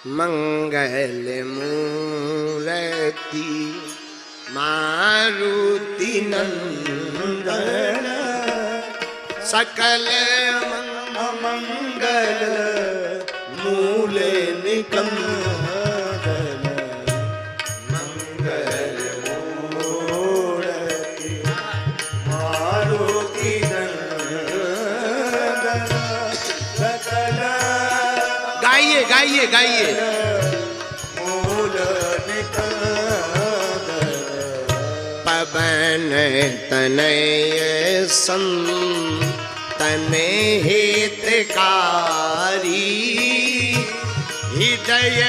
मंगल मूर्ति मारुति नंदन सकल मंगल मूले निकंदन मंगल मूर्ति मारुति नंदन सकल। गाइए गाइए गाइए। पवन तनय संतन हितकारी हृदय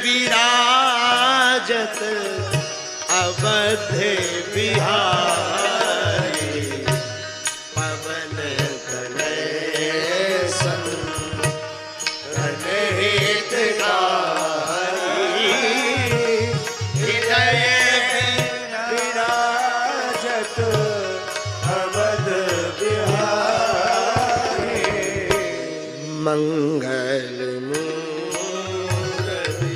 विराजत अवध बिहारी। पवन तनय संतन हितकारी हृदय विराजत अवध बिहारी। मंगल मूर्ति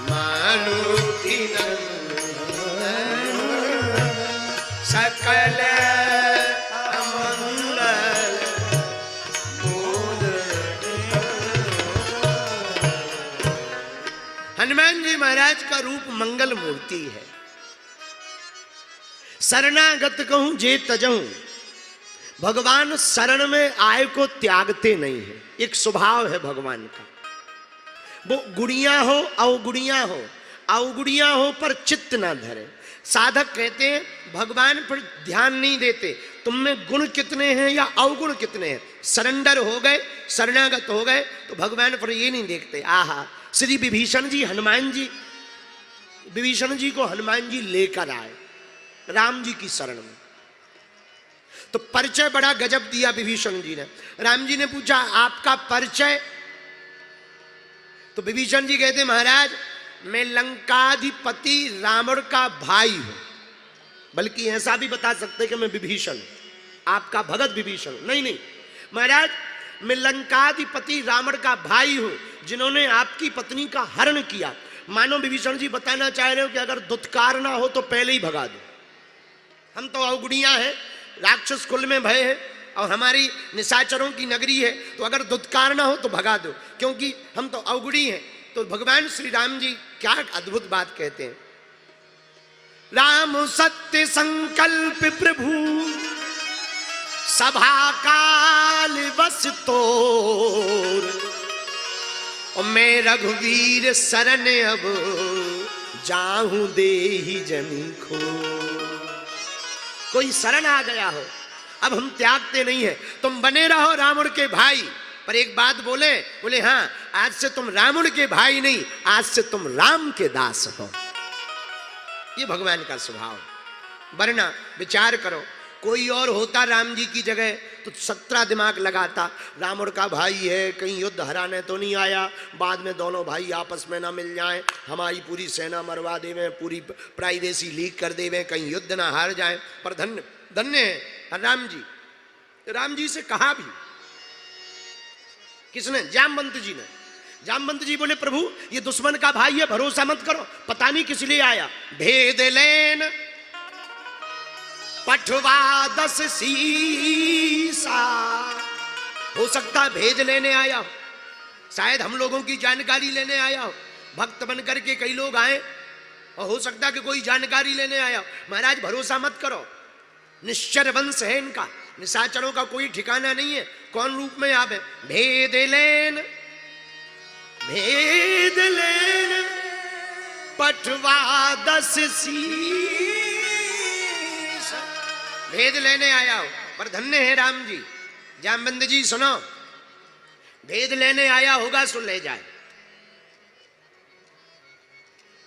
मारुति नंदन सकल मंगल मूर्ति। हनुमान जी महाराज का रूप मंगल मूर्ति है। शरणागत कहूं जे तजहूं, भगवान शरण में आए को त्यागते नहीं है। एक स्वभाव है भगवान का। वो गुड़िया हो अवगुड़िया हो, अवगुड़िया हो पर चित्त ना धरे। साधक कहते हैं भगवान पर ध्यान नहीं देते, तुम में गुण कितने हैं या अवगुण कितने हैं। सरेंडर हो गए, शरणागत हो गए तो भगवान पर ये नहीं देखते। आहा, श्री विभीषण जी हनुमान जी, विभीषण जी को हनुमान जी लेकर आए राम जी की शरण में, तो परिचय बड़ा गजब दिया विभीषण जी ने। राम जी ने पूछा आपका परिचय, तो विभीषण जी कहते महाराज मैं लंकाधिपति रावण का भाई हूं। बल्कि ऐसा भी बता सकते कि मैं विभीषण, आपका भगत विभीषण। नहीं नहीं महाराज, मैं लंकाधिपति रावण का भाई हूं जिन्होंने आपकी पत्नी का हरण किया। मानो विभीषण जी बताना चाह रहे हो कि अगर दुत्कार ना हो तो पहले ही भगा दो। हम तो अवगुड़िया हैं, राक्षस कुल में भय है और हमारी निशाचरों की नगरी है, तो अगर दुत्कार ना हो तो भगा दो, क्योंकि हम तो अवगुड़ी हैं। तो भगवान श्री राम जी क्या अद्भुत बात कहते हैं। राम सत्य संकल्प प्रभु सभा काल बस तोर, और मैं रघुवीर शरण अब जाहूं देहि जनी खो। कोई शरण आ गया हो, अब हम त्यागते नहीं है। तुम बने रहो रावण के भाई, पर एक बात बोले, बोले हाँ आज से तुम रावण के भाई नहीं, आज से तुम राम के दास हो। ये भगवान का स्वभाव। वरना विचार करो, कोई और होता राम जी की जगह तो 17 दिमाग लगाता। रावण का भाई है, कहीं युद्ध हराने तो नहीं आया, बाद में दोनों भाई आपस में ना मिल जाएं, हमारी पूरी सेना मरवा देवें, पूरी प्राइवेसी लीक कर देवें, कहीं युद्ध ना हार जाएं। पर धन्य धन्य है राम जी। राम जी से कहा भी किसने? जामवंत जी ने। जामवंत जी बोले प्रभु ये दुश्मन का भाई है, भरोसा मत करो, पता नहीं किस लिए आया। भेद लेन पठवा 10 सीसा, हो सकता है भेद लेने आया हो, शायद हम लोगों की जानकारी लेने आया हो। भक्त बन करके कई लोग आए और हो सकता है कि कोई जानकारी लेने आया हो। महाराज भरोसा मत करो, निश्चर वंश है इनका, निशाचरों का कोई ठिकाना नहीं है, कौन रूप में आवे। भेद लेन पठवा 10 सीसा, भेद लेने आया हो। पर धन्य है राम जी। जामवंत जी सुनो, भेद लेने आया होगा सुन ले जाए।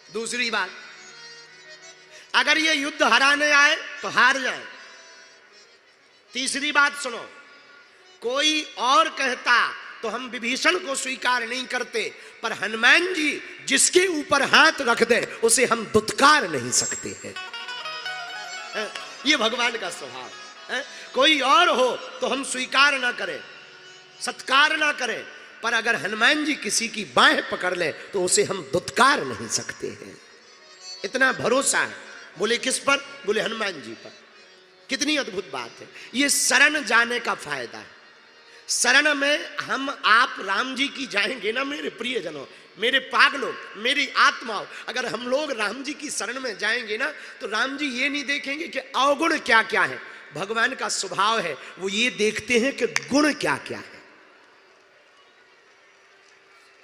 दूसरी बात, अगर ये युद्ध हराने आए तो हार जाए। तीसरी बात सुनो, कोई और कहता तो हम विभीषण को स्वीकार नहीं करते, पर हनुमान जी जिसके ऊपर हाथ रख दे उसे हम दुत्कार नहीं सकते हैं। ये भगवान का स्वभाव है। कोई और हो तो हम स्वीकार ना करें, सत्कार ना करें, पर अगर हनुमान जी किसी की बाहें पकड़ ले तो उसे हम दुत्कार नहीं सकते हैं। इतना भरोसा है। बोले किस पर? बोले हनुमान जी पर। कितनी अद्भुत बात है। ये शरण जाने का फायदा है। शरण में हम आप राम जी की जाएंगे ना मेरे प्रियजनों, मेरे पागलों, मेरी आत्माओं, अगर हम लोग राम जी की शरण में जाएंगे ना तो राम जी ये नहीं देखेंगे कि अवगुण क्या क्या है। भगवान का स्वभाव है वो ये देखते हैं कि गुण क्या क्या है।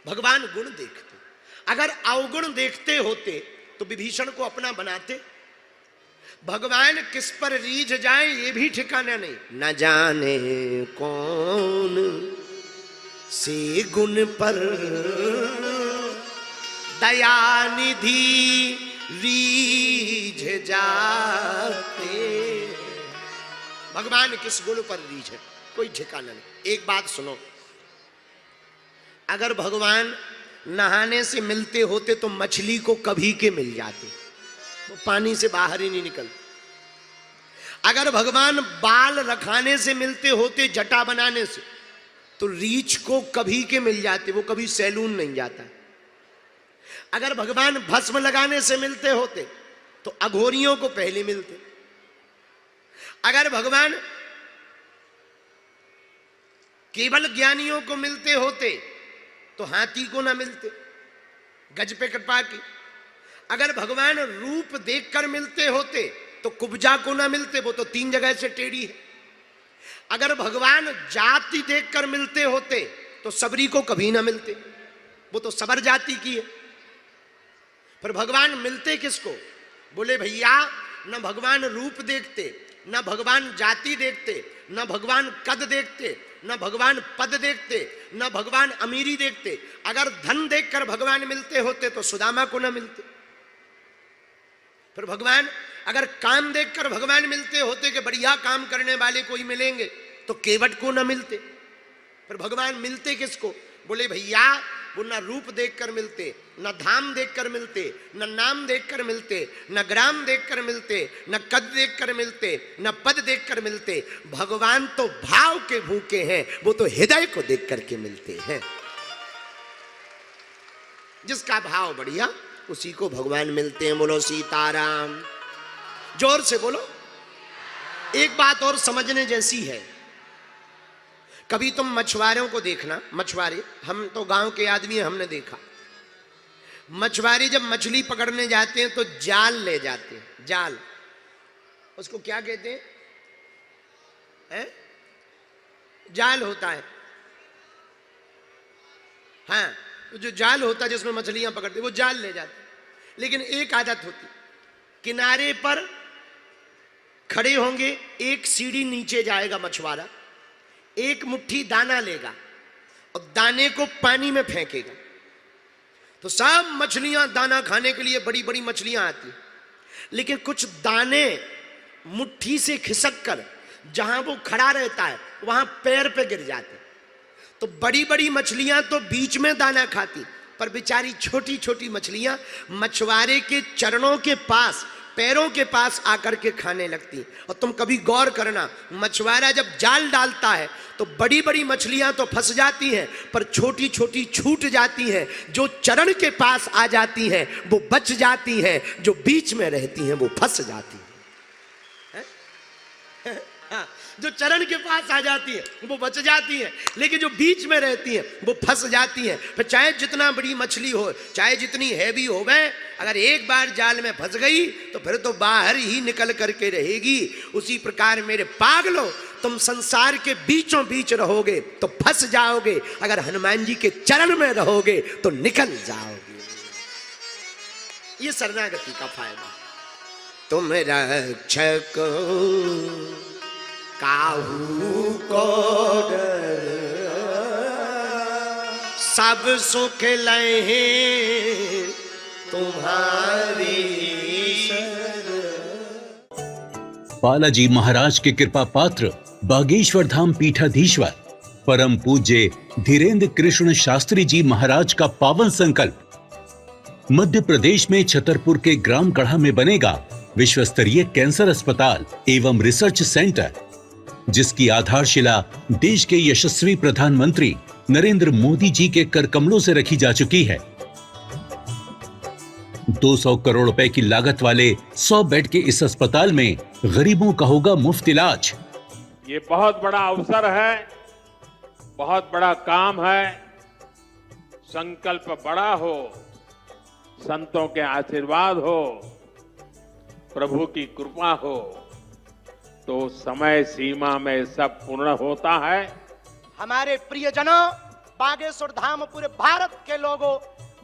भगवान गुण देखते। अगर अवगुण देखते होते तो विभीषण को अपना बनाते। भगवान किस पर रीझ जाए ये भी ठिकाना नहीं। न जाने कौन से गुण पर दयानिधि रीझ जाते। भगवान किस गुण पर रीझ है कोई ठिकाना नहीं। एक बात सुनो, अगर भगवान नहाने से मिलते होते तो मछली को कभी के मिल जाते, वो पानी से बाहर ही नहीं निकलते। अगर भगवान बाल रखाने से मिलते होते, जटा बनाने से, तो रीछ को कभी के मिल जाते, वो कभी सैलून नहीं जाता। अगर भगवान भस्म लगाने से मिलते होते तो अघोरियों को पहले मिलते। अगर भगवान केवल ज्ञानियों को मिलते होते तो हाथी को ना मिलते, गज पे कृपा की। अगर भगवान रूप देखकर मिलते होते तो कुब्जा को ना मिलते, वो तो 3 जगह से टेढ़ी है। अगर भगवान जाति देखकर मिलते होते तो सबरी को कभी ना मिलते, वो तो सबर जाति की है। पर भगवान मिलते किसको? बोले भैया न भगवान रूप देखते, न भगवान जाति देखते, न भगवान कद देखते, न भगवान पद देखते, न भगवान अमीरी देखते। अगर धन देखकर भगवान मिलते होते तो सुदामा को न मिलते। फिर भगवान अगर काम देखकर भगवान मिलते होते कि बढ़िया काम करने वाले कोई मिलेंगे तो केवट को न मिलते। फिर भगवान मिलते किसको? बोले भैया वो न रूप देखकर मिलते, न धाम देखकर मिलते, न नाम देखकर मिलते, न ग्राम देखकर मिलते, न कद देखकर मिलते, न पद देखकर मिलते। भगवान तो भाव के भूखे हैं, वो तो हृदय को देख करके मिलते हैं। जिसका भाव बढ़िया उसी को भगवान मिलते हैं। बोलो सीताराम, जोर से बोलो। एक बात और समझने जैसी है, कभी तुम मछुआरों को देखना, मछुआरे, हम तो गांव के आदमी हैं, हमने देखा मछुआरे जब मछली पकड़ने जाते हैं तो जाल ले जाते हैं। जाल, उसको क्या कहते हैं? जाल होता है। हाँ, जो जाल होता है जिसमें मछलियां पकड़ते, वो जाल ले जाते। लेकिन एक आदत होती, किनारे पर खड़े होंगे, एक सीढ़ी नीचे जाएगा मछुआरा, एक मुट्ठी दाना लेगा और दाने को पानी में फेंकेगा तो सब मछलियां दाना खाने के लिए बड़ी बड़ी मछलियां आती। लेकिन कुछ दाने मुट्ठी से खिसक कर जहां वो खड़ा रहता है वहां पैर पे गिर जाते। तो बड़ी बड़ी मछलियां तो बीच में दाना खाती, पर बेचारी छोटी छोटी मछलियां मछुआरे के चरणों के पास, पैरों के पास आकर के खाने लगती। और तुम कभी गौर करना, मछुआरा जब जाल डालता है तो बड़ी बड़ी मछलियां तो फंस जाती हैं, पर छोटी छोटी छूट जाती हैं। जो चरण के पास आ जाती हैं वो बच जाती हैं, जो बीच में रहती हैं वो फंस जाती हैं। हाँ, जो चरण के पास आ जाती है वो बच जाती है, लेकिन जो बीच में रहती है वो फंस जाती है। फिर चाहे जितना बड़ी मछली हो, चाहे जितनी हैवी हो गए, अगर एक बार जाल में फंस गई तो फिर तो बाहर ही निकल करके रहेगी। उसी प्रकार मेरे पागलों, तुम संसार के बीचों बीच रहोगे तो फंस जाओगे, अगर हनुमान जी के चरण में रहोगे तो निकल जाओगे। ये शरणागति का फायदा। तुम रक्षक काहू को डर, सब सुख लहे तुम्हारी। बालाजी महाराज के कृपा पात्र बागेश्वर धाम पीठाधीश्वर परम पूज्य धीरेन्द्र कृष्ण शास्त्री जी महाराज का पावन संकल्प। मध्य प्रदेश में छतरपुर के ग्राम गढ़ा में बनेगा विश्व स्तरीय कैंसर अस्पताल एवं रिसर्च सेंटर, जिसकी आधारशिला देश के यशस्वी प्रधानमंत्री नरेंद्र मोदी जी के कर कमलों से रखी जा चुकी है। 200 करोड़ रुपए की लागत वाले 100 बेड के इस अस्पताल में गरीबों का होगा मुफ्त इलाज। ये बहुत बड़ा अवसर है, बहुत बड़ा काम है। संकल्प बड़ा हो, संतों के आशीर्वाद हो, प्रभु की कृपा हो तो समय सीमा में सब पूर्ण होता है। हमारे प्रियजनों, बागेश्वर धाम पूरे भारत के लोगों,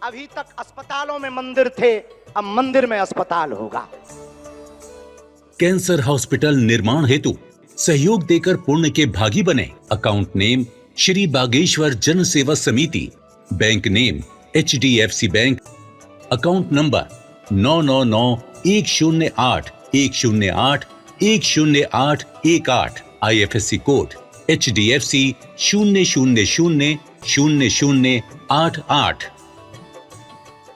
अभी तक अस्पतालों में मंदिर थे, अब मंदिर में अस्पताल होगा। कैंसर हॉस्पिटल निर्माण हेतु सहयोग देकर पुण्य के भागी बने। अकाउंट नेम श्री बागेश्वर जन सेवा समिति, bank name HDFC bank, account number 999108108108, IFSC code HDFC 0000088।